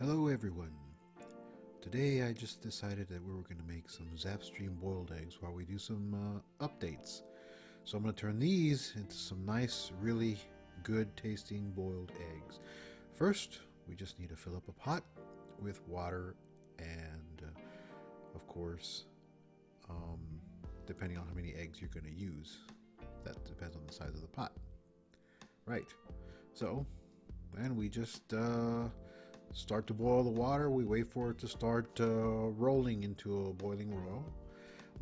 Hello everyone. Today I just decided that we were going to make some Zapstream boiled eggs while we do some updates. So I'm going to turn these into some nice, really good tasting boiled eggs. First, we just need to fill up a pot with water and, of course, um, depending on how many eggs you're going to use. That depends on the size of the pot. Right. So, and we just start to boil the water. We wait for it to start rolling into a boiling roll.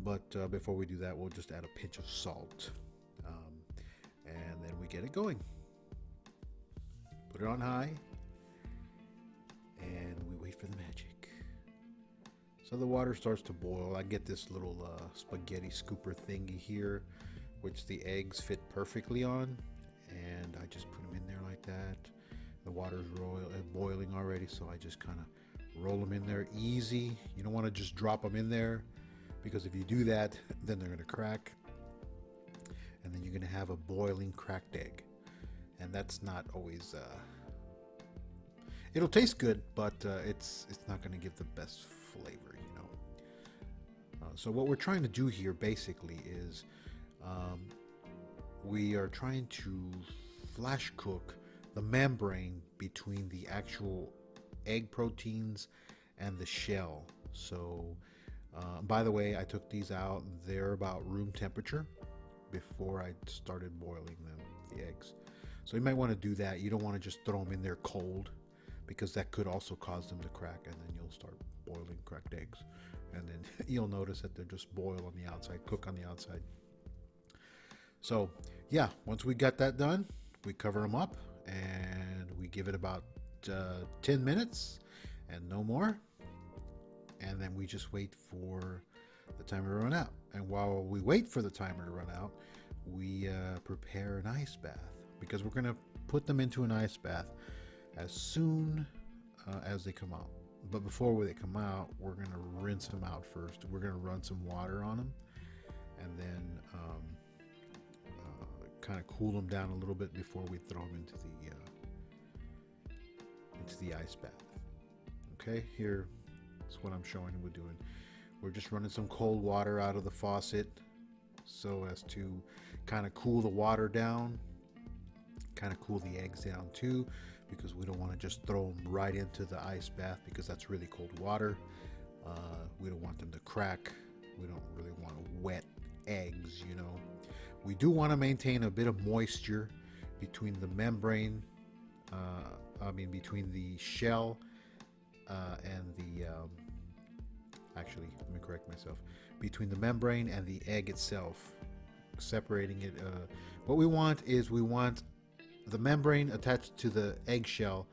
But before we do that, we'll just add a pinch of salt. And then we get it going. Put it on high. And we wait for the magic. So the water starts to boil. I get this little spaghetti scooper thingy here, which the eggs fit perfectly on. And I just put them in there like that. The water's boiling already, so I just kind of roll them in there easy. You don't want to just drop them in there, because if you do that, then they're going to crack, and then you're going to have a boiling cracked egg, and that's not always it'll taste good, but it's not going to give the best flavor, you know. So what we're trying to do here basically is we are trying to flash cook the membrane between the actual egg proteins and the shell. So by the way, I took these out. They're about room temperature before I started boiling them, the eggs. So you might want to do that. You don't want to just throw them in there cold, because that could also cause them to crack, and then you'll start boiling cracked eggs, and then you'll notice that they're just boil on the outside, cook on the outside. So yeah, once we got that done, we cover them up and we give it about 10 minutes and no more, and then we just wait for the timer to run out. And while we wait for the timer to run out, we prepare an ice bath, because we're going to put them into an ice bath as soon as they come out. But before they come out, we're going to rinse them out first. We're going to run some water on them, and then kind of cool them down a little bit before we throw them into the ice bath. Okay, here's what I'm showing we're doing. We're just running some cold water out of the faucet so as to kind of cool the water down, kind of cool the eggs down too, because we don't want to just throw them right into the ice bath, because that's really cold water. We don't want them to crack. We don't really want wet eggs, you know. We do want to maintain a bit of moisture between the membrane, between the shell and the, actually, let me correct myself, between the membrane and the egg itself, separating it. What we want is we want the membrane attached to the eggshell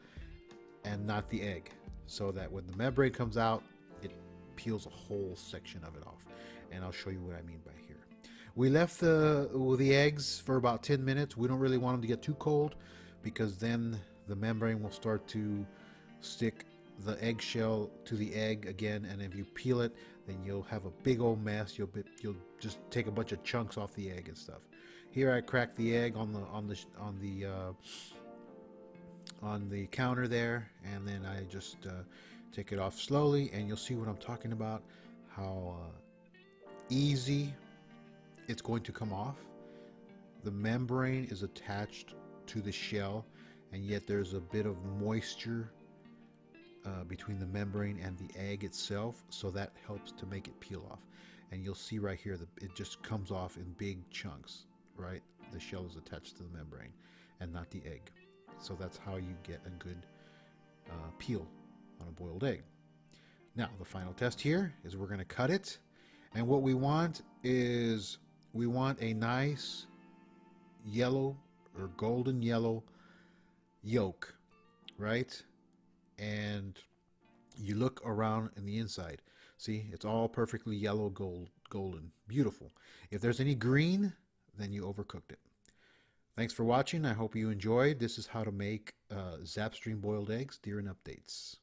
and not the egg, so that when the membrane comes out, it peels a whole section of it off. And I'll show you what I mean by here. We left the eggs for about 10 minutes. We don't really want them to get too cold, because then the membrane will start to stick the eggshell to the egg again, and if you peel it, then you'll have a big old mess. You'll just take a bunch of chunks off the egg and stuff. Here I cracked the egg on the counter there, and then I just take it off slowly, and you'll see what I'm talking about, how easy it's going to come off. The membrane is attached to the shell, and yet there's a bit of moisture between the membrane and the egg itself, so that helps to make it peel off. And you'll see right here that it just comes off in big chunks, right? The shell is attached to the membrane and not the egg. So that's how you get a good peel on a boiled egg. Now the final test here is we're going to cut it, and what we want is we want a nice yellow or golden yellow yolk, right? And you look around in the inside, see, it's all perfectly yellow, golden, beautiful. If there's any green, then you overcooked it. Thanks for watching. I hope you enjoyed. This is how to make Zapstream boiled eggs during updates.